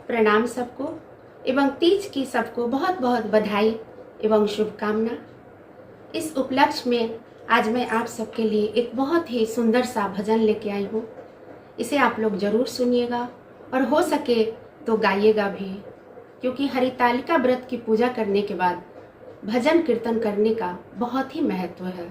प्रणाम सबको एवं तीज की सबको बहुत बहुत बधाई एवं शुभकामना। इस उपलक्ष्य में आज मैं आप सबके लिए एक बहुत ही सुंदर सा भजन लेके आई हूँ। इसे आप लोग ज़रूर सुनिएगा और हो सके तो गाइएगा भी, क्योंकि हरितालिका व्रत की पूजा करने के बाद भजन कीर्तन करने का बहुत ही महत्व है।